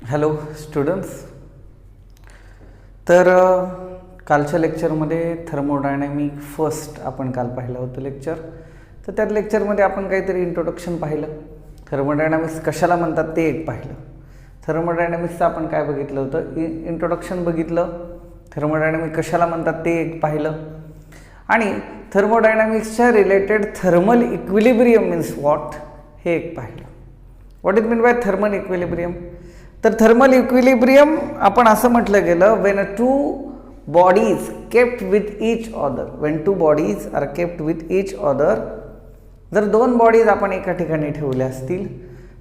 Hello students. तर कालच्या लेक्चरमध्ये थर्मोडायनॅमिक फर्स्ट आपण काल पाहिलं होतं लेक्चर. तर त्या लेक्चरमध्ये आपण काहीतरी इंट्रोडक्शन पाहिलं, थर्मोडायनॅमिक्स कशाला म्हणतात ते एक पाहिलं. थर्मोडायनॅमिक्सचं आपण काय बघितलं होतं, इंट्रोडक्शन बघितलं, थर्मोडायनॅमिक कशाला म्हणतात ते एक पाहिलं, आणि थर्मोडायनॅमिक्सच्या related thermal equilibrium means what हे एक पाहिलं. What is mean by thermal equilibrium? तर थर्मल इक्विलिब्रियम आपण असं म्हटलं गेलं, when two bodies kept with each other, when two bodies are kept with each other, जर दोन बॉडीज आपण एका ठिकाणी ठेवल्या असतील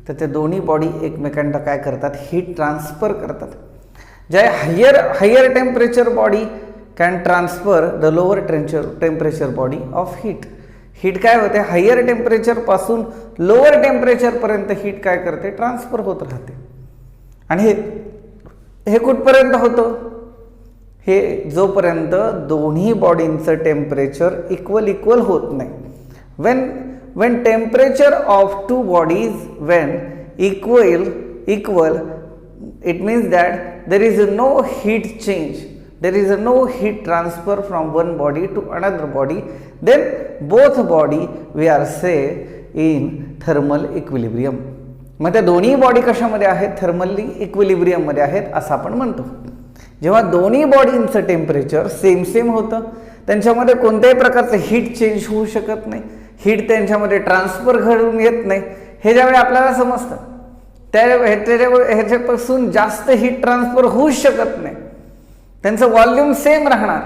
तर ते दोन्ही बॉडी एकमेकांना काय करतात, हीट ट्रान्सफर करतात. ज्या higher temperature body can transfer the lower temperature body of heat. Heat काय होते, हायर टेम्परेचरपासून लोअर टेम्परेचरपर्यंत हीट काय करते, ट्रान्सफर होत राहते. आणि हे कुठपर्यंत होतं, हे जोपर्यंत दोन्ही बॉडींचं टेम्परेचर इक्वल होत नाही. when temperature of two bodies when equal, it means that there is no heat change, there is no heat transfer from one body to another body, then both body we are say in thermal equilibrium. मग त्या दोन्ही body कशामध्ये आहेत, thermally equilibrium मध्ये आहेत असं आपण म्हणतो. जेव्हा दोन्ही बॉडींचं टेम्परेचर सेम होतं, त्यांच्यामध्ये कोणत्याही प्रकारचं हीट चेंज होऊ शकत नाही, हीट त्यांच्यामध्ये ट्रान्सफर घडून येत नाही, हे ज्यावेळी आपल्याला समजतं ह्याच्यापासून जास्त हीट ट्रान्सफर होऊच शकत नाही. त्यांचं व्हॉल्यूम सेम राहणार,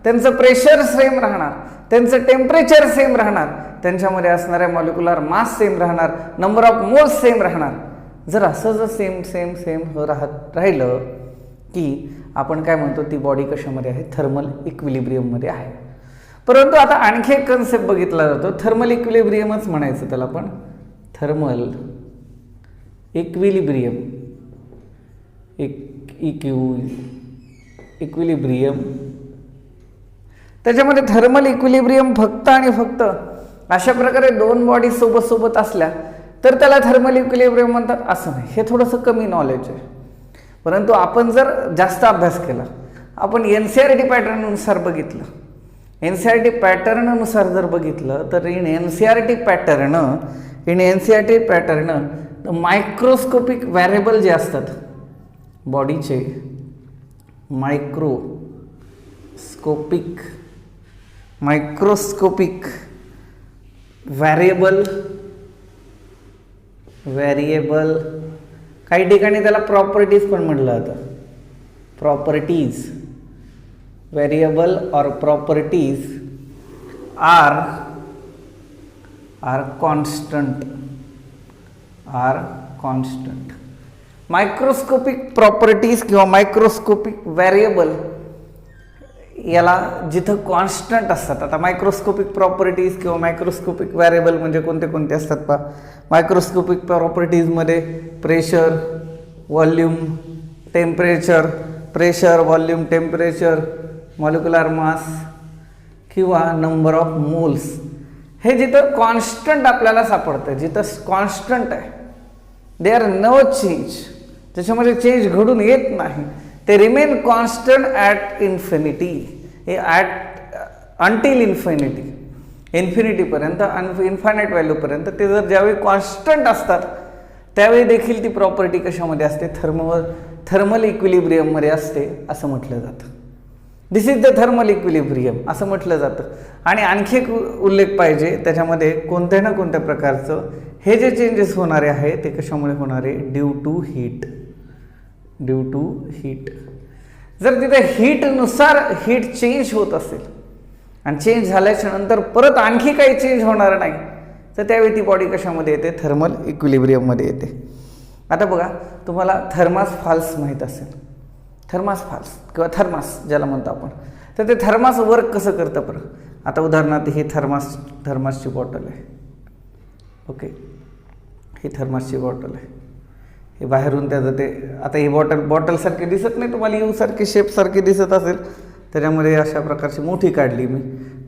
त्यांचं प्रेशर सेम राहणार, त्यांचं टेम्परेचर सेम राहणार, त्यांच्यामध्ये असणाऱ्या मॉलिक्युलर मास सेम राहणार, नंबर ऑफ मोल्स सेम राहणार. जर असं सेम राहिलं की आपण काय म्हणतो, ती बॉडी कशामध्ये आहे, थर्मल इक्विलिब्रियममध्ये आहे. परंतु आता आणखी एक कन्सेप्ट बघितला जातो, थर्मल इक्विलिब्रियमच म्हणायचं त्याला, पण थर्मल इक्विलिब्रियम, इक्विलिब्रियम. त्याच्यामध्ये थर्मल इक्विलिब्रियम फक्त आणि फक्त अशा प्रकारे दोन बॉडी सोबत असल्या तर त्याला थर्मल इक्विलिब्रियम म्हणतात असं नाही. हे थोडंसं कमी नॉलेज आहे. परंतु आपण जर जास्त अभ्यास केला, आपण NCERT पॅटर्ननुसार बघितलं, NCERT पॅटर्ननुसार जर बघितलं तर in NCERT pattern microscopic variable जे असतात बॉडीचे, मायक्रोस्कोपिक व्हेरिएबल, काही ठिकाणी त्याला प्रॉपर्टीज पण म्हटलं जातं. प्रॉपर्टीज, व्हेरिएबल और properties are constant. Microscopic properties किंवा मायक्रोस्कोपिक व्हेरिएबल याला जिथं कॉन्स्टंट असतात. आता मायक्रोस्कोपिक प्रॉपर्टीज किंवा मायक्रोस्कोपिक व्हेरिएबल म्हणजे कोणते असतात पहा. मायक्रोस्कोपिक प्रॉपर्टीजमध्ये pressure, volume, temperature, pressure, volume, temperature, molecular mass किंवा नंबर ऑफ मोल्स, हे जिथं कॉन्स्टंट आपल्याला सापडतं, जिथं कॉन्स्टंट आहे, दे आर नो चेंज, त्याच्यामध्ये चेंज घडून येत नाही, ते remain constant at infinity, until इन्फिनिटीपर्यंत, इन्फायनाईट व्हॅल्यूपर्यंत. ते जर ज्यावेळी कॉन्स्टंट असतात त्यावेळी देखील ती प्रॉपर्टी कशामध्ये असते, थर्मल इक्विलिब्रियममध्ये असते असं म्हटलं जातं. दिस इज द थर्मल इक्विलिब्रियम असं म्हटलं जातं. आणि आणखी एक उल्लेख पाहिजे त्याच्यामध्ये, कोणत्या ना कोणत्या प्रकारचं हे जे चेंजेस होणारे आहे ते कशामुळे होणारे, ड्यू टू हीट. जर तिथे हीटनुसार हीट चेंज होत असेल आणि चेंज झाल्याच्या नंतर परत आणखी काही चेंज होणार नाही तर त्यावेळी ती बॉडी कशामध्ये येते, थर्मल इक्विलिब्रियममध्ये येते. आता बघा, तुम्हाला थर्मास फाल्स माहीत असेल, थर्मास फाल्स किंवा थर्मास ज्याला म्हणतो आपण, तर ते थर्मास वर्क कसं करतं बरं. आता उदाहरणार्थ ही थर्मासची बॉटल आहे, ओके, ही थर्मासची बॉटल आहे, हे बाहेरून त्याचं ते, आता ही बॉटलसारखी दिसत नाही तुम्हाला, यू सारखी शेपसारखी दिसत असेल, त्याच्यामध्ये अशा प्रकारची मोठी काढली मी,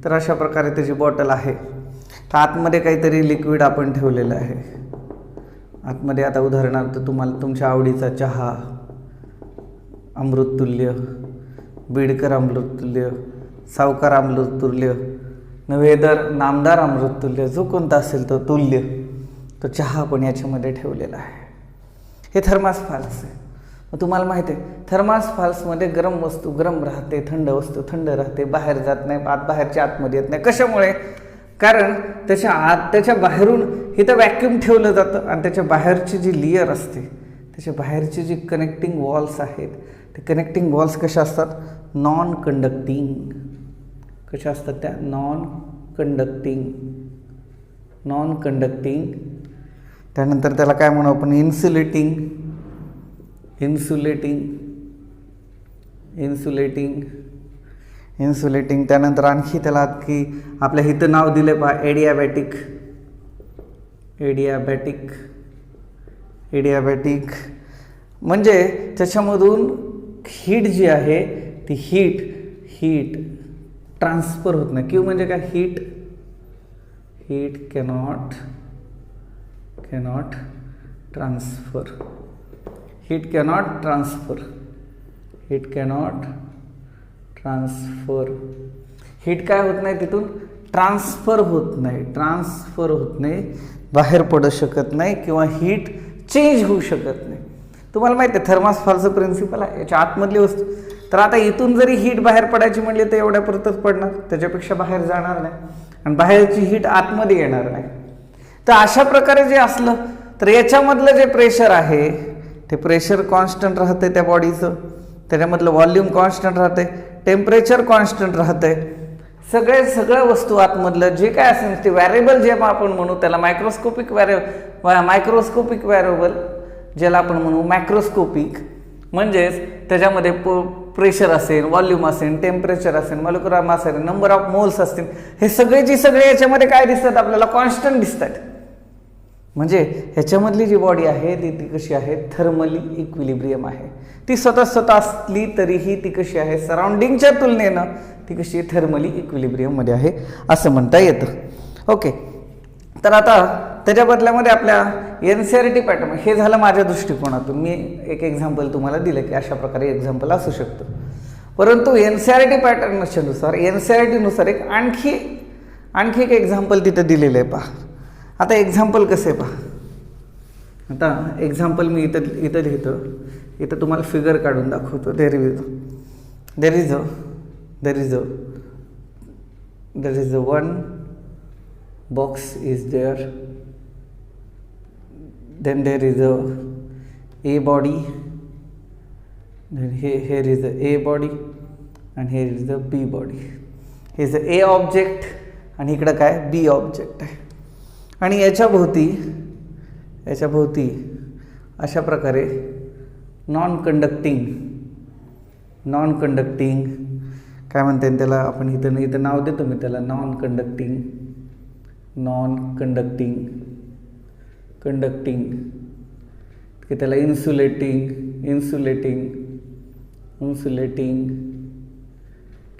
तर अशा प्रकारे त्याची बॉटल आहे. तर आतमध्ये काहीतरी लिक्विड आपण ठेवलेलं आहे, आतमध्ये. आता उदाहरणार्थ तुम्हाला तुमच्या आवडीचा चहा अमृततुल्य, बीडकर अमृततुल्य, सावकार अमृततुल्य नव्हे तर नामदार अमृततुल्य, जो कोणता असेल तो तुल्य, तो चहा आपण याच्यामध्ये ठेवलेला आहे. हे थर्मास फाल्स आहे. मग तुम्हाला माहिती आहे थर्मास फाल्समध्ये गरम वस्तू गरम राहते, थंड वस्तू थंड राहते, बाहेर जात नाही, बाहेरच्या आतमध्ये येत नाही. कशामुळे? कारण त्याच्या बाहेरून इथं व्हॅक्यूम ठेवलं जातं आणि त्याच्या बाहेरची जी लेयर असते, त्याच्या बाहेरची जी कनेक्टिंग वॉल्स आहेत, ते कनेक्टिंग वॉल्स कशा असतात? Non conducting. कशा असतात त्या? Non conducting. त्यानंतर त्याला काय म्हणू आपण? इन्सुलेटिंग. त्यानंतर आणखी त्याला की आपल्या इथं नाव दिले पहा एडियाबॅटिक. म्हणजे त्याच्यामधून हीट जी आहे ती हीट ट्रान्सफर होत नाही. क्यू म्हणजे काय? Heat cannot transfer. हीट काय होत नाही तिथून? ट्रान्सफर होत नाही, बाहेर पडू शकत नाही किंवा हीट चेंज होऊ शकत नाही. तुम्हाला माहिती आहे थर्मास फाल्सचं प्रिन्सिपल आहे. याच्या आतमधली वस्तू तर आता इथून जरी हीट बाहेर पडायची म्हणली तर एवढ्या पुरतच पडणार, त्याच्यापेक्षा बाहेर जाणार नाही आणि बाहेरची हीट आतमध्ये येणार नाही. तर अशा प्रकारे जे असलं तर याच्यामधलं जे प्रेशर आहे ते प्रेशर कॉन्स्टंट राहते त्या बॉडीचं, त्याच्यामधलं व्हॉल्यूम कॉन्स्टंट राहते, टेम्परेचर कॉन्स्टंट राहते. सगळ्या वस्तू आतमधलं जे काय असेल ते व्हॅरिएबल जे आपण म्हणू त्याला मायक्रोस्कोपिक व्हॅरिएबल ज्याला आपण म्हणू मॅक्रोस्कोपिक, म्हणजेच त्याच्यामध्ये प्रेशर असेल, व्हॉल्यूम असेल, टेम्परेचर असेल, मॉलिक्युलर मास असेल, नंबर ऑफ मोल्स असतील, हे सगळे याच्यामध्ये काय दिसतात? आपल्याला कॉन्स्टंट दिसतात. म्हणजे ह्याच्यामधली जी बॉडी आहे ती कशी आहे? थर्मली इक्विलिब्रियम आहे. ती स्वतः असली तरीही ती कशी आहे? सराउंडिंगच्या तुलनेनं ती कशी आहे? थर्मली इक्विलिब्रियममध्ये आहे असं म्हणता येतं. ओके. तर आता त्याच्या बदल्यामध्ये आपल्या NCERT पॅटर्न, हे झालं माझ्या दृष्टिकोनातून. मी एक एक्झाम्पल तुम्हाला दिलं की अशा प्रकारे एक्झाम्पल असू शकतं. परंतु NCERT पॅटर्नच्या नुसार NCERT एक आणखी एक एक्झाम्पल तिथं दिलेलं आहे पहा. आता एक्झाम्पल कसं आहे पहा. आता एक्झाम्पल मी इथं लिहितो, इथं तुम्हाला फिगर काढून दाखवतो. देर is a one box is there, then there is a body, then here is the A body and here is the B body. Here is the A object आणि इकडं काय? B ऑब्जेक्ट आहे. आणि याच्या भोवती अशा प्रकारे नॉन कंडक्टिंग काय म्हणते त्याला आपण इथं नाव देतो मी त्याला नॉन कंडक्टिंग की त्याला इन्सुलेटिंग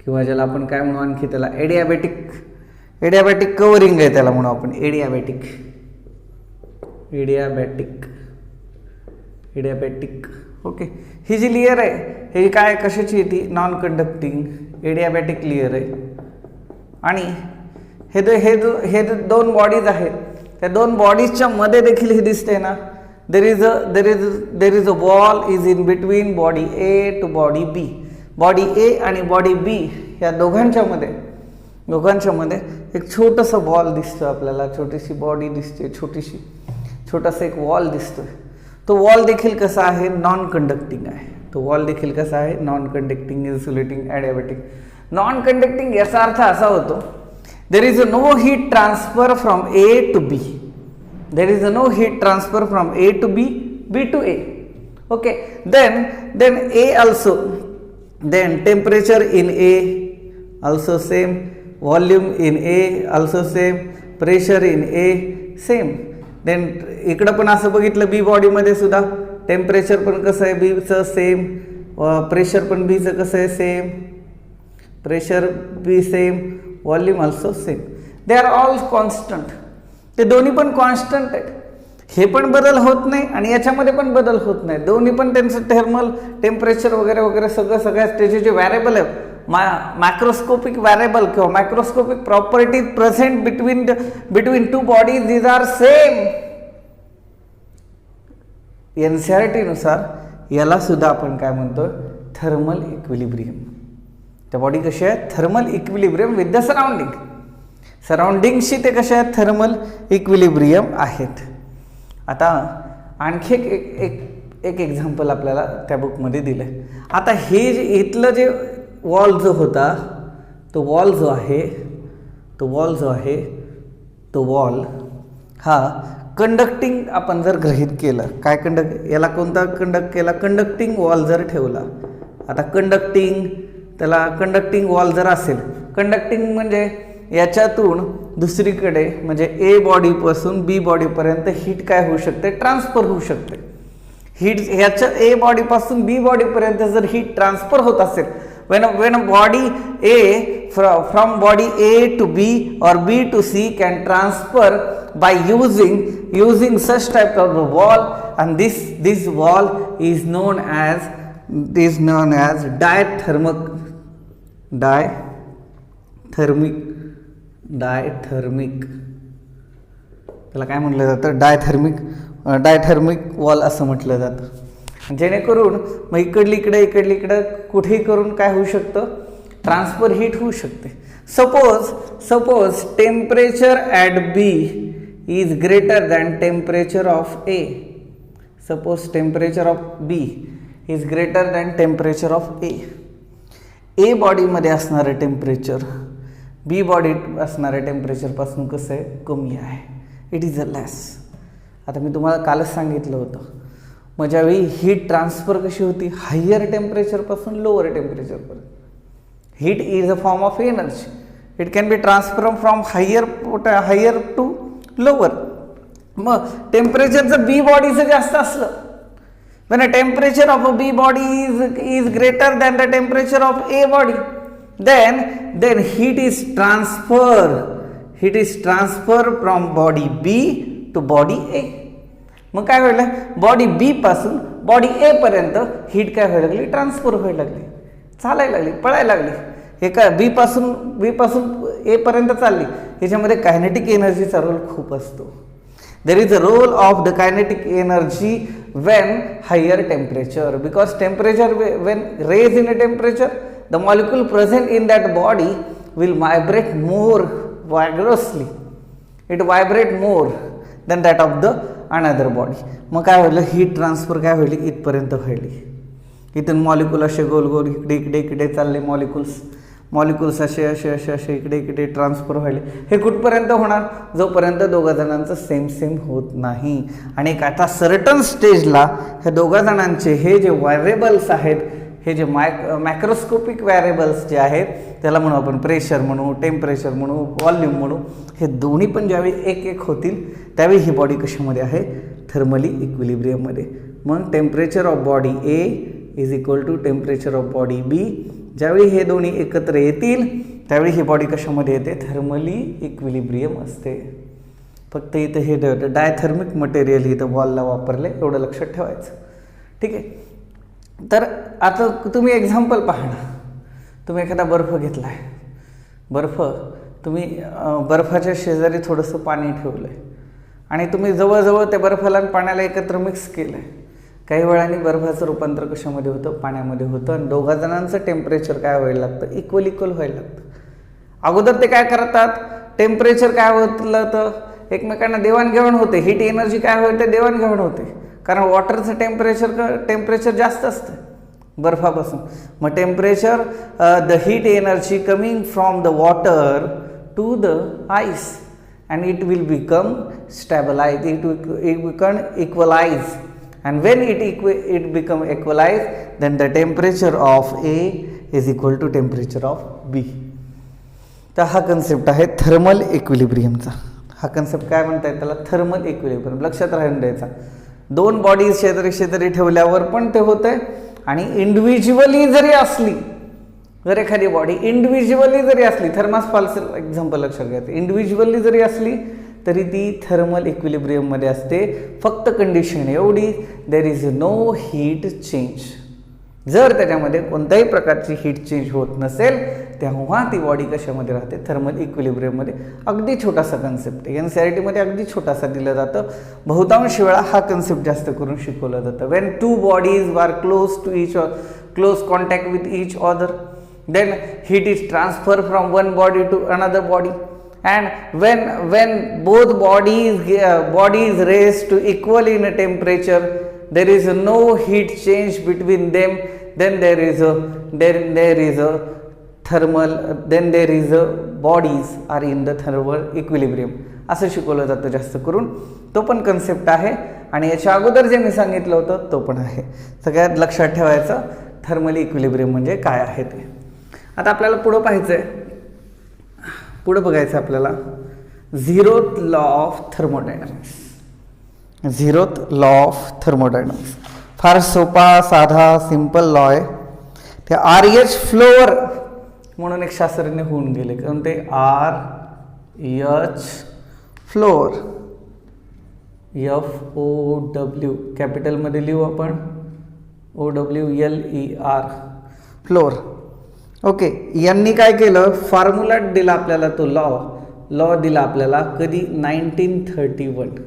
किंवा ज्याला आपण काय म्हणू आणखी त्याला एडियाबॅटिक कवरिंग आहे त्याला म्हणू आपण एडियाबॅटिक. ओके. ही जी लेयर आहे ही काय कशाची आहे? ती नॉन कंडक्टिंग एडियाबॅटिक लेयर आहे. आणि हे दोन बॉडीज आहेत, त्या दोन बॉडीजच्या मध्ये देखील हे दिसते ना. There is a wall is in between body A to body B. Body A आणि बॉडी बी या दोघांच्या मध्ये एक छोटंसं वॉल दिसतो आपल्याला, छोटीशी बॉडी दिसते, छोटासा एक वॉल दिसतोय. तो वॉल देखील कसा आहे? नॉन कंडक्टिंग आहे. Non conducting, insulating, adiabatic. Non conducting याचा अर्थ असा होतो there is no heat transfer from A to B. B to A. Okay. Then A also. Then temperature in A also same. Volume in A also same. Pressure in A same. Then इकडं पण असं बघितलं B body मध्ये सुद्धा temperature पण कसं आहे? B चं सेम. प्रेशर पण B चं कसं आहे? Same. Pressure B same. Volume also same. They are all constant. ते दोन्ही पण कॉन्स्टंट आहेत. हे पण बदल होत नाही आणि याच्यामध्ये पण बदल होत नाही. दोन्ही पण त्यांचं थर्मल टेम्परेचर वगैरे वगैरे सगळ्या त्याचे जे व्हॅरिएबल आहे मॅक्रोस्कोपिक व्हॅरिएबल किंवा macroscopic properties present between two bodies these are same. NCERT नुसार याला सुद्धा आपण काय म्हणतो, थर्मल इक्विलिब्रियम. त्या बॉडी कशी आहे, थर्मल इक्विलिब्रियम विथ द सराउंडिंगशी ते कसे आहेत, थर्मल इक्विलिब्रियम आहेत. आता आणखी एक एक्झाम्पल आपल्याला त्या बुकमध्ये दिलं आहे. आता हे जे इथलं जे वॉल जो होता तो वॉल हा कंडक्टिंग आपण जर गृहीत केलं, काय याला कोणता कंडक्ट केला, कंडक्टिंग वॉल जर ठेवला. आता त्याला कंडक्टिंग वॉल जर असेल, कंडक्टिंग म्हणजे याच्यातून दुसरीकडे म्हणजे ए बॉडीपासून बी बॉडीपर्यंत हीट काय होऊ शकते, ट्रान्सफर होऊ शकते. हीट ह्याच्या ए बॉडीपासून बी बॉडीपर्यंत जर हीट ट्रान्सफर होत असेल, when a body A from body A to B or B to C can transfer by using such type of wall, and this wall is known as diathermic. त्याला काय म्हटलं जातं, diathermic wall असं म्हटलं जातं. जेणेकरून मग इकडली इकडे कुठेही करून काय होऊ शकतं, ट्रान्सफर हीट होऊ शकते. Suppose temperature at B is greater than temperature of A. Suppose temperature of B is greater than temperature of A. A बॉडीमध्ये असणारं टेम्परेचर बी बॉडीत असणाऱ्या टेम्परेचरपासून कसं आहे, कमी आहे. It is a less. आता मी तुम्हाला कालच सांगितलं होतं, मग ज्यावेळी हीट ट्रान्सफर कशी होती, हायर टेम्परेचरपासून लोअर टेम्परेचरपर्यंत. Heat is a form of energy. It can be transfer from higher to lower. मग टेम्परेचर जर बी बॉडीचं जास्त असलं, when a temperature of a B body is greater than the temperature of A body, then heat is transferred from body B to body A. मग काय व्हायला, body बी पासून body ए पर्यंत हीट काय व्हायला लागली, ट्रान्सफर व्हायला लागली, चालायला लागली, पळायला लागली. हे काय बी पासून ए पर्यंत चालली. ह्याच्यामध्ये कायनेटिक एनर्जीचा रोल खूप असतो. There is a role of the kinetic energy when higher temperature, because temperature, when raise in a temperature, the molecule present in that body will vibrate more vigorously. It vibrate more than that of the another body. मग काय व्हायला, heat transfer काय व्हायली, इथपर्यंत व्हायली. इथून molecule असे गोल इकडे चालले, molecules असे इकडे ट्रान्सफर व्हायले. हे कुठपर्यंत होणार, जोपर्यंत दोघा जणांचं सेम होत नाही. आणि आता सर्टन स्टेजला ह्या दोघा जणांचे हे जे व्हॅरिएबल्स आहेत, हे जे मॅक्रोस्कोपिक व्हॅरिएबल्स जे आहेत, त्याला म्हणू आपण प्रेशर म्हणू, टेम्परेचर म्हणू, व्हॉल्यूम म्हणू, हे दोन्ही पण ज्यावेळी एक होतील त्यावेळी ही बॉडी कशामध्ये आहे, थर्मली इक्विलिब्रियममध्ये. मग temperature of body A is equal to temperature of body B. ज्यावेळी हे दोन्ही एकत्र येतील त्यावेळी ही बॉडी कशामध्ये येते, थर्मली इक्विलिब्रियम असते. फक्त इथं हे डायथर्मिक मटेरियल इथं वॉलला वापरले, एवढं लक्षात ठेवायचं. ठीक आहे. तर आता तुम्ही एक्झाम्पल पहा ना, तुम्ही एखादा बर्फ घेतला आहे, तुम्ही बर्फाच्या शेजारी थोडंसं पाणी ठेवलं आहे आणि तुम्ही जवळजवळ त्या बर्फाला आणि पाण्याला एकत्र मिक्स केलं आहे. काही वेळाने बर्फाचं रूपांतर कशामध्ये होतं, पाण्यामध्ये होतं. आणि दोघा जणांचं टेम्परेचर काय व्हायला लागतं, इक्वल व्हायला लागतं. अगोदर ते काय करतात, टेम्परेचर काय होतं तर एकमेकांना देवाणघेवाण होते, हीट एनर्जी काय होते, देवाणघेवाण होते. कारण वॉटरचं टेम्परेचर जास्त असतं बर्फापासून. मग temperature, the heat energy coming from the water to the ice and it will become stabilized, it become equalized, and when it become equalized, then the temperature of A is equal to temperature of B. तर हा concept आहे thermal इक्विलिब्रियमचा. हा concept काय म्हणताय, त्याला thermal equilibrium. लक्षात राहून द्यायचा, दोन बॉडीज शेजारी ठेवल्यावर पण ते होतंय आणि इंडिव्हिज्युअली जरी असली, जर एखादी बॉडी इंडिव्हिज्युअली जरी असली, थर्मास्फॉलचं एक्झाम्पल लक्षात घ्यायचं, इंडिव्हिज्युअली जरी असली तरी ती थर्मल इक्विलिब्रियममध्ये असते. फक्त कंडिशन एवढी, there is no heat change. जर त्याच्यामध्ये कोणत्याही प्रकारची हीट चेंज होत नसेल तेव्हा ती बॉडी कशामध्ये राहते, थर्मल इक्विलिब्रियममध्ये. अगदी छोटासा कन्सेप्ट आहे, NCERT मध्ये अगदी छोटासा दिलं जातं. बहुतांश वेळा हा कन्सेप्ट जास्त करून शिकवला जातं. When two bodies are close contact with each other, then heat is transferred from one body to another body, and when both bodies raise to equal in a temperature, there is no heat change between them, then there is a thermal, then there is a bodies are in the thermal equilibrium. असं शिकवलं जातं जास्त करून. तो पण concept आहे आणि याच्या अगोदर जे मी सांगितलं होतं तो पण आहे. सगळ्यात लक्षात ठेवायचं थर्मल इक्विलिब्रियम म्हणजे काय आहे ते. आता आपल्याला पुढं पाहायचं आहे, पुढं बघायचं आपल्याला zeroth law of thermodynamics. Zeroth law of thermodynamics फार सोपा साधा सिंपल लॉ आहे. ते RH फ्लोअर म्हणून एक शास्त्रज्ञ होऊन गेले, कारण ते RH फ्लोअर, FOW कॅपिटलमध्ये लिहू आपण, OWLER फ्लोअर. ओके, यांनी काय केलं, फॉर्म्युला दिला आपल्याला, तो लॉ दिला आपल्याला कधी 1931.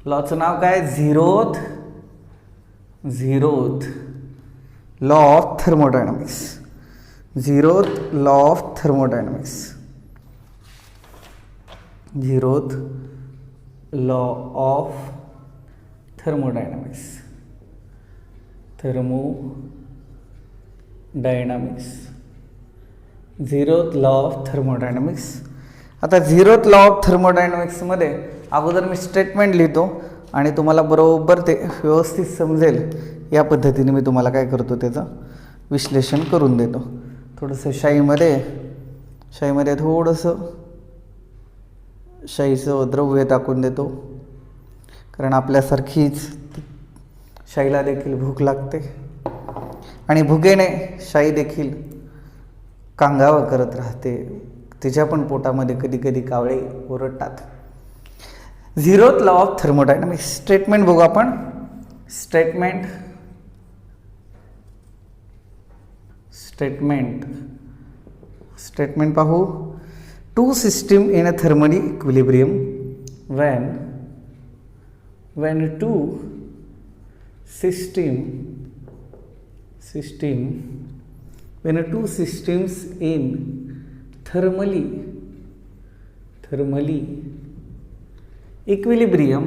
लॉचं नाव काय, zeroth law of thermodynamics. Zeroth law of thermodynamics. Zeroth law of thermodynamics. Zeroth law of thermodynamics. आता झिरोथ लॉ ऑफ थर्मोडायनामिक्समध्ये अगोदर मी स्टेटमेंट लिहितो आणि तुम्हाला बरोबर ते व्यवस्थित समजेल या पद्धतीने मी तुम्हाला काय करतो, त्याचं विश्लेषण करून देतो. थोडंसं शाईमध्ये थोडंसं शाईचं द्रव्य टाकून देतो, कारण आपल्यासारखीच शाईला देखील भूक लागते आणि भुकेने शाई देखील कांगावा करत राहते. तिच्या पण पोटामध्ये कधी कधी कावळे ओरडतात. Zeroth law of thermodynamics. Statement बघू आपण. स्टेटमेंट पाहू. Two system in a thermally equilibrium when two systems in thermally equilibrium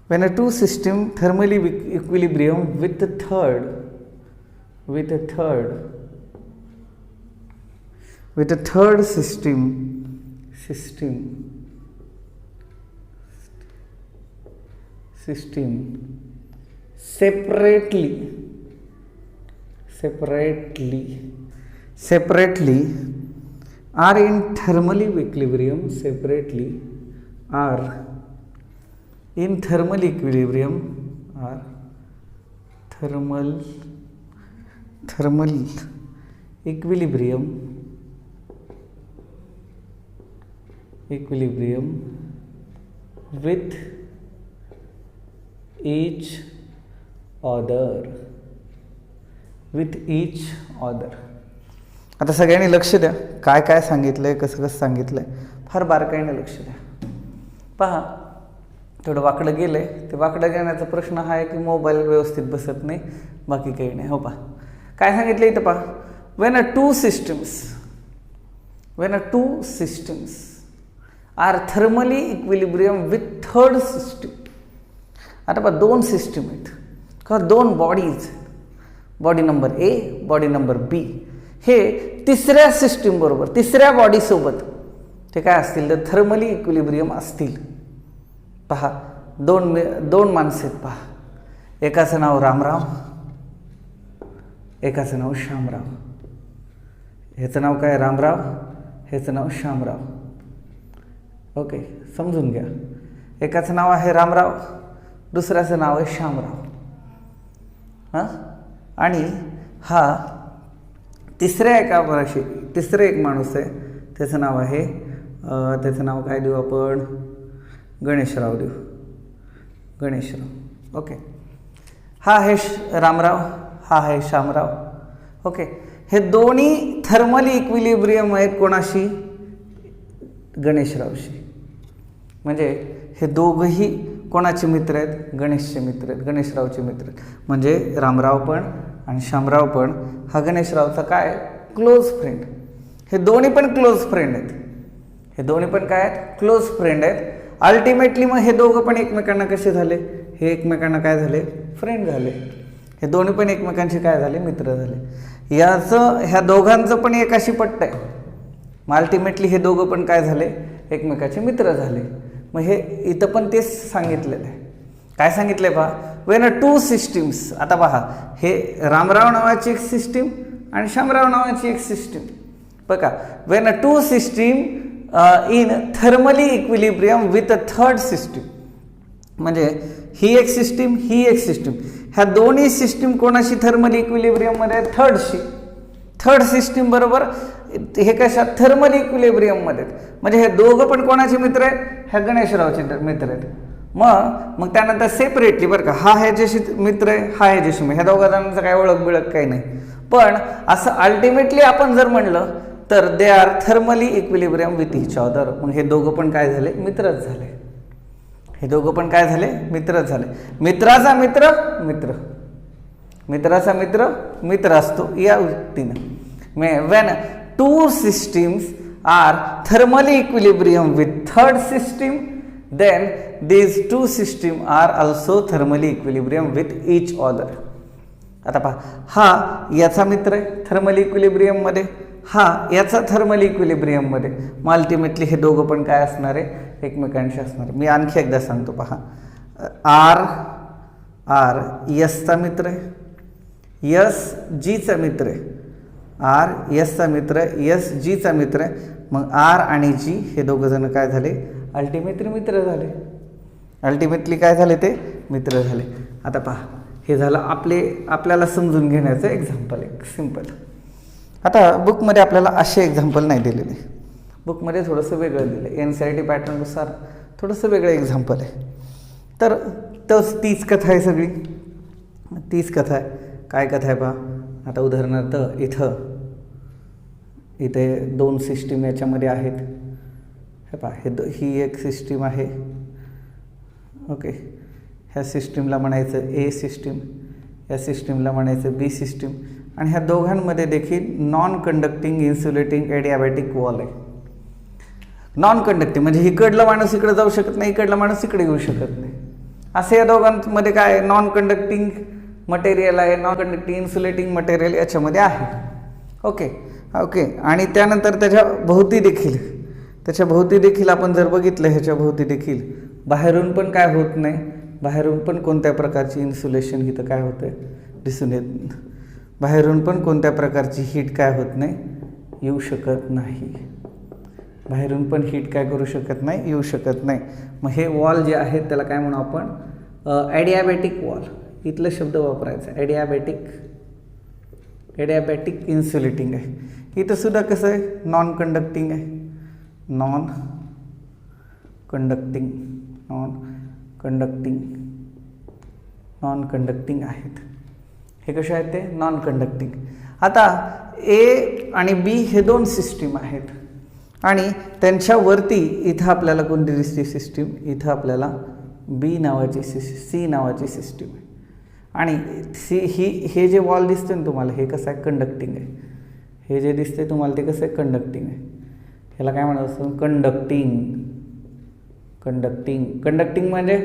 when a two system thermally equilibrium with a third system separately are in thermal equilibrium, equilibrium with each other. आता सगळ्यांनी लक्ष द्या, काय काय सांगितलंय, कसं सांगितलंय, फार बारकाईने लक्ष द्या. पहा, थोडं वाकडं गेलंय. ते वाकडं गेण्याचा प्रश्न हा आहे की मोबाईल व्यवस्थित बसत नाही, बाकी काही नाही. हो, पहा काय सांगितलं इथं. पहा, when a two systems are thermally equilibrium with third system. आता पहा, दोन सिस्टीम आहेत किंवा दोन bodies, body number A, body number B, हे तिसऱ्या सिस्टीम बरोबर, तिसऱ्या बॉडी सोबत ते काय असतील, तर थर्मली इक्विलिब्रियम असतील. पहा, दोन माणसं आहेत. पहा, एकाचं नाव रामराव, एकाचं नाव श्यामराव. ह्याचं नाव काय, रामराव, ह्याचं नाव श्यामराव. ओके, समजून घ्या. एकाचं नाव आहे रामराव, दुसऱ्याचं नाव आहे श्यामराव. आणि हा तिसरं एक माणूस आहे, त्याचं नाव आहे त्याचं नाव काय देऊ आपण, गणेशराव देऊ, गणेशराव. ओके, हा आहे रामराव, हा आहे श्यामराव. ओके, हे दोन्ही थर्मली इक्विलिब्रियम आहेत कोणाशी, गणेशरावशी. म्हणजे हे दोघंही कोणाचे मित्र आहेत, गणेशचे मित्र आहेत, गणेशरावचे मित्र आहेत. म्हणजे रामराव पण आणि श्यामराव पण हा गणेशरावचा काय, क्लोज फ्रेंड. हे दोन्ही पण क्लोज फ्रेंड आहेत, हे दोन्ही पण काय आहेत, क्लोज फ्रेंड आहेत. अल्टिमेटली मग हे दोघं पण एकमेकांना कसे झाले, हे एकमेकांना काय झाले, फ्रेंड झाले. हे दोन्ही पण एकमेकांचे काय झाले, मित्र झाले. ह्या दोघांचं पण एकाशी पट्ट आहे. मग अल्टिमेटली हे दोघं पण काय झाले, एकमेकाचे मित्र झाले. मग हे इथं पण तेच सांगितलेलं आहे. काय सांगितलंय पहा, वेन टू सिस्टीम्स. आता पहा, हे रामराव नावाची एक सिस्टीम आणि श्यामराव नावाची एक सिस्टीम. बघा, when two system in thermally equilibrium with a third system. म्हणजे ही एक सिस्टीम, ही एक सिस्टीम, ह्या दोन्ही सिस्टीम कोणाशी थर्मली इक्विलिब्रियममध्ये, थर्डशी. थर्ड सिस्टीम बरोबर हे कशा, थर्मली इक्विलिब्रियममध्ये. म्हणजे हे दोघं पण कोणाचे मित्र आहेत, ह्या गणेशरावचे मित्र आहेत. मग त्यानंतर सेपरेटली बरं का, हा ह्याच्याशी मित्र आहे, हा ह्याच्याशी मित्र, ह्या दोघा जणांचं काय ओळख बिळख काही नाही. पण असं अल्टिमेटली आपण जर म्हणलं तर they are thermally equilibrium with each other. मग हे दोघं पण काय झाले, मित्रच झाले. हे दोघं पण काय झाले, मित्रच झाले. मित्राचा मित्र मित्र, मित्राचा मित्र मित्र असतो या वृत्तीनं. When two systems are thermally equilibrium with third system, then these two system are also thermally equilibrium with each other. आता पहा, हा याचा मित्र आहे थर्मली इक्विलिब्रियम मध्ये, हा याचा थर्मली इक्विलिब्रियम मध्ये. मग अल्टिमेटली हे दोघं पण काय असणार आहे, एकमेकांशी असणार. मी आणखी एकदा सांगतो पहा, आर यसचा मित्र आहे, यस जीचा मित्र आहे, आर यसचा मित्र आहे, यस जीचा मित्र आहे. मग आर आणि जी हे दोघं जण काय झाले, अल्टिमेटली मित्र झाले. अल्टिमेटली काय झाले, ते मित्र झाले. आता पहा, हे झालं आपल्याला समजून घेण्याचं एक्झाम्पल, एक सिम्पल. आता बुकमध्ये आपल्याला असे एक्झाम्पल नाही दिलेले, बुकमध्ये थोडंसं वेगळं दिलं आहे, NCERT पॅटर्ननुसार थोडंसं वेगळं एक्झाम्पल आहे. तर तीच कथा आहे, सगळी तीच कथा आहे. काय कथा आहे पहा, आता उदाहरणार्थ इथे दोन सिस्टीम याच्यामध्ये आहेत. हे पहा, ही एक सिस्टीम आहे. ओके, ह्या सिस्टीमला म्हणायचं ए सिस्टीम, या सिस्टीमला म्हणायचं बी सिस्टीम. आणि ह्या दोघांमध्ये देखील नॉन कंडक्टिंग इन्सुलेटिंग एडियाबॅटिक वॉल आहे. नॉन कंडक्टिंग म्हणजे इकडला माणूस इकडे जाऊ शकत नाही, इकडला माणूस इकडे येऊ शकत नाही, असं या दोघांमध्ये काय नॉन कंडक्टिंग मटेरियल आहे, नॉन कंडक्टिंग इन्सुलेटिंग मटेरियल याच्यामध्ये आहे. ओके ओके, आणि त्यानंतर त्याच्या भोवती देखील आपण जर बघितलं, ह्याच्या भोवती देखील बाहेरून पण काय होत नाही, बाहेरून पण कोणत्या प्रकारची इन्सुलेशन इथं काय होतं दिसून येत नाही, बाहेरून पण कोणत्या प्रकारची हीट काय होत नाही, येऊ शकत नाही, बाहेरून पण हीट काय करू शकत नाही, येऊ शकत नाही. मग हे वॉल जे आहे त्याला काय म्हणू आपण, ॲडियाबॅटिक वॉल. इथलं शब्द वापरायचा, ॲडियाबॅटिक इन्सुलेटिंग आहे. इथं सुद्धा कसं आहे, नॉन कंडक्टिंग आहे, नॉन कंडक्टिंग आहेत. हे कसे आहेत, ते नॉन कंडक्टिंग. आता ए आणि बी हे दोन सिस्टीम आहेत आणि त्यांच्यावरती इथं आपल्याला कोणती दिसते सिस्टीम, इथं आपल्याला सी नावाची सिस्टीम आहे. आणि हे जे वॉल दिसते ना तुम्हाला, हे कसं आहे, कंडक्टिंग आहे. हे जे दिसते तुम्हाला ते कसं आहे, कंडक्टिंग आहे. ह्याला काय म्हणत असतो, कंडक्टिंग म्हणजे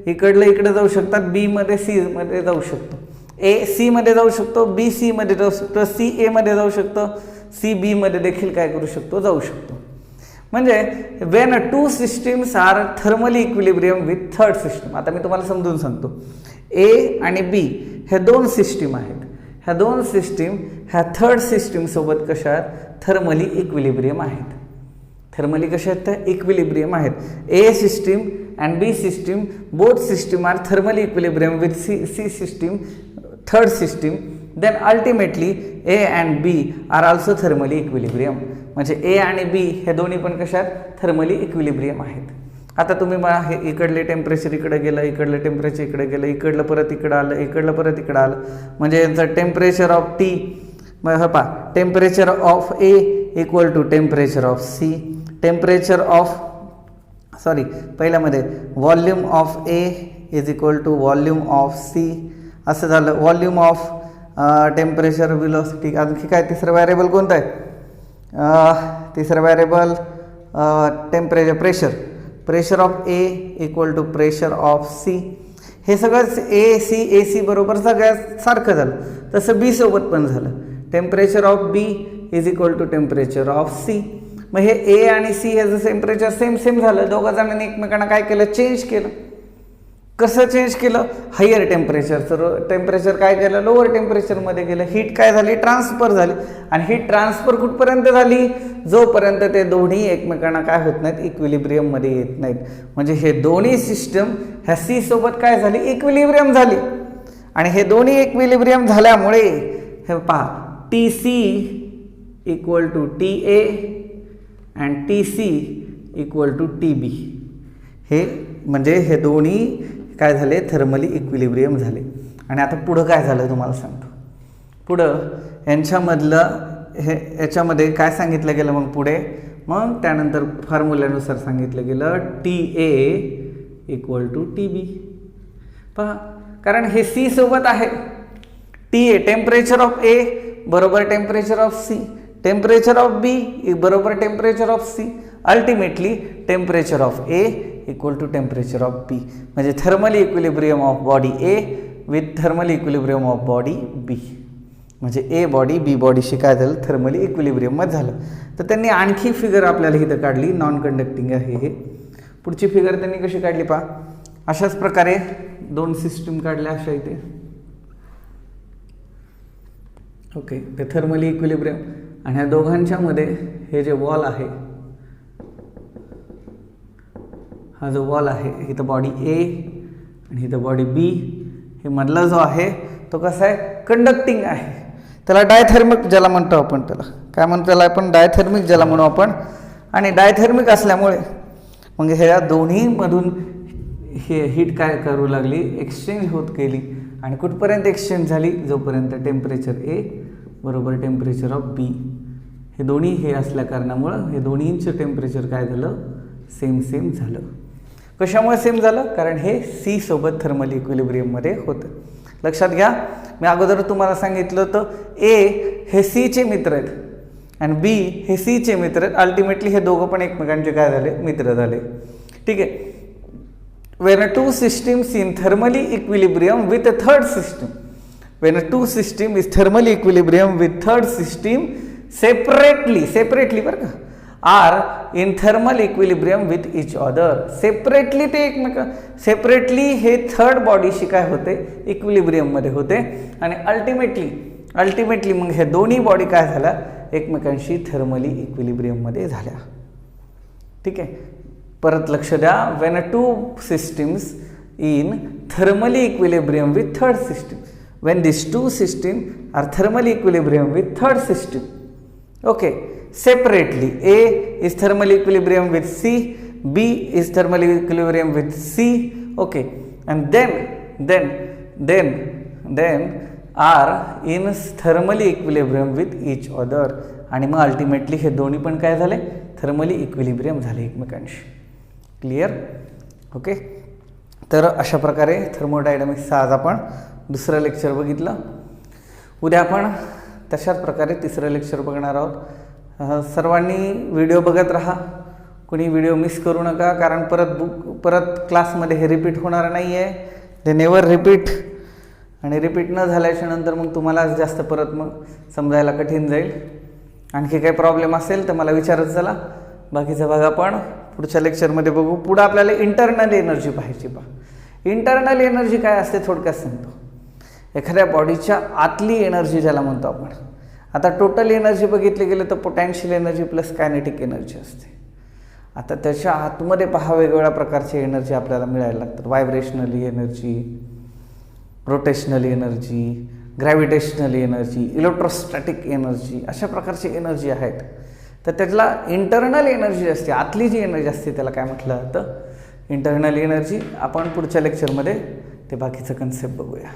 इकडलं इकडे जाऊ शकतात, बी मध्ये सी मध्ये जाऊ शकतो, ए सी मध्ये जाऊ शकतो, बी सी मध्ये जाऊ शकतो, सी ए मध्ये जाऊ शकतो, सी बी मध्ये देखील काय करू शकतो, जाऊ शकतो. म्हणजे when two systems are thermally equilibrium with third system. आता मी तुम्हाला समजून सांगतो, ए आणि बी ह्या दोन सिस्टीम आहेत. ह्या दोन सिस्टीम ह्या थर्ड सिस्टीम सोबत कशा आहेत, थर्मली इक्विलिब्रियम आहेत. थर्मली कशा आहेत, त्या इक्विलिब्रियम आहेत. A system and B system, both system are thermally equilibrium with C system, third system then ultimately A and B are also thermally equilibrium. म्हणजे ए आणि बी हे दोन्ही पण कशात थर्मली इक्विलिब्रियम आहेत. आता तुम्ही मला हे इकडले टेम्परेचर इकडे गेलं, इकडलं टेम्परेचर इकडे गेलं, इकडलं परत इकडं आलं, इकडलं परत इकडं आलं, म्हणजे यांचं टेम्परेचर ऑफ टी पहा temperature of A equal to temperature of C, temperature of पहिल्यामध्ये volume of A is equal to volume of C असं झालं. Volume of temperature velocity. आणखी काय तिसरं व्हॅरिएबल कोणतं आहे? तिसरं variable temperature pressure of A equal to pressure of C. हे सगळंच ए सी बरोबर सगळ्यात सारखं झालं. तसं बी सोबत पण झालं. Temperature of B is equal to temperature of C. मग हे ए आणि सी ह्याचं टेम्परेचर सेम झालं. दोघं जणांनी एकमेकांना काय केलं? चेंज केलं. कसं चेंज केलं? हायर टेम्परेचरचं टेम्परेचर काय केलं? लोअर टेम्परेचरमध्ये गेलं. हीट काय झाली? ट्रान्सफर झाली. आणि हीट ट्रान्सफर कुठपर्यंत झाली? जोपर्यंत ते दोन्ही एकमेकांना काय होत नाहीत? इक्विलिब्रियममध्ये येत नाहीत. म्हणजे हे दोन्ही सिस्टम ह्या सी सोबत काय झाली? इक्विलिब्रियम झाली. आणि हे दोन्ही इक्विलिब्रियम झाल्यामुळे हे पहा T C equal to T A and T C equal to T B. हे म्हणजे हे दोन्ही काय झाले? थर्मली इक्विलिब्रियम झाले. आणि आता पुढं काय झालं तुम्हाला सांगतो. पुढं यांच्यामधलं याच्यामध्ये काय सांगितलं गेलं मग पुढे? मग त्यानंतर फॉर्म्युल्यानुसार सांगितलं गेलं T A equal to T B. पहा कारण हे सी सोबत आहे. T A temperature of A बरोबर temperature of C, temperature of B बरोबर temperature of C, ultimately temperature of A equal to temperature of B. म्हणजे thermally equilibrium of body A with thermally equilibrium of body B. म्हणजे A body बी बॉडीशी काय झालं? Thermally इक्विलिब्रियममध्ये झालं. तर त्यांनी आणखी figure आपल्याला इथं काढली. नॉन कंडक्टिंग आहे हे. पुढची फिगर त्यांनी कशी काढली पहा. अशाच प्रकारे दोन सिस्टीम काढल्या अशा इथे. ओके ते थर्मली इक्विलिब्रियम. आणि ह्या दोघांच्या मध्ये हे जे वॉल आहे, हा जो वॉल आहे इथं बॉडी ए आणि इथं बॉडी बी, हे मधला जो आहे तो कसा आहे? कंडक्टिंग आहे. त्याला डायथर्मिक ज्याला म्हणतो आपण, त्याला काय म्हणतो? त्याला आपण डायथर्मिक ज्याला म्हणू आपण. आणि डायथर्मिक असल्यामुळे मग ह्या दोन्हीमधून हे हीट काय करू लागली? एक्सचेंज होत गेली. आणि कुठपर्यंत एक्सचेंज झाली? जोपर्यंत टेम्परेचर ए बरोबर टेम्परेचर ऑफ बी हे दोन्ही हे असल्या कारणामुळं हे दोन्हींचं टेम्परेचर काय झालं? सेम झालं. कशामुळे सेम झालं? कारण हे सी सोबत थर्मली इक्विलिब्रियममध्ये होतं. लक्षात घ्या, मी अगोदर तुम्हाला सांगितलं होतं ए हे सीचे मित्र आहेत आणि बी हे सीचे मित्र आहेत. अल्टिमेटली हे दोघं पण एकमेकांचे काय झाले? मित्र झाले. ठीक आहे. when two systems in thermally equilibrium with a third system, when two system is thermally equilibrium with third system separately बरं का, are in thermal equilibrium with each other. Separately ते सेपरेटली हे थर्ड बॉडीशी काय होते? इक्विलिब्रियम मध्ये होते. आणि ultimately मग हे दोन्ही बॉडी काय झाल्या? एकमेकांशी थर्मली इक्विलिब्रियम मध्ये झाल्या. ठीक आहे. परत लक्ष द्या. when two systems in thermally equilibrium with third system, when these two systems are thermally equilibrium with third system, okay, separately A is thermally equilibrium with C, B is thermally equilibrium with C, okay, and then are in thermally equilibrium with each other. आणि मग ultimately हे दोन्ही पण काय झाले? Thermally equilibrium झाले एकमेकांशी. Clear? Okay. तर अशा प्रकारे थर्मोडायनामिक्सचं आज आपण दुसरं लेक्चर बघितलं. उद्या आपण तशाच प्रकारे तिसरं लेक्चर बघणार आहोत. सर्वांनी व्हिडिओ बघत राहा. कोणी व्हिडिओ मिस करू नका, कारण परत क्लासमध्ये हे रिपीट होणार नाही आहे. ते नेवर रिपीट. आणि रिपीट न झाल्याच्या नंतर मग तुम्हाला जास्त परत मग समजायला कठीण जाईल. आणखी काही प्रॉब्लेम असेल तर मला विचारत चला. बाकीचा भाग आपण पुढच्या लेक्चरमध्ये बघू. पुढं आपल्याला इंटरनल एनर्जी पाहायची. इंटरनल एनर्जी काय असते थोडक्यात सांगतो. एखाद्या बॉडीच्या आतली एनर्जी ज्याला म्हणतो आपण. आता टोटल एनर्जी बघितली गेलं तर potential energy plus kinetic energy असते. आता त्याच्या आतमध्ये पहा वेगवेगळ्या प्रकारची एनर्जी आपल्याला मिळायला लागतात. Vibrationally energy, rotational energy, gravitational energy, electrostatic energy, अशा प्रकारची एनर्जी आहेत. तर त्याला इंटरनल एनर्जी असते, आतली जी एनर्जी असते त्याला काय म्हटलं जातं? Internal energy. आपण पुढच्या लेक्चरमध्ये ते बाकीचं कन्सेप्ट बघूया.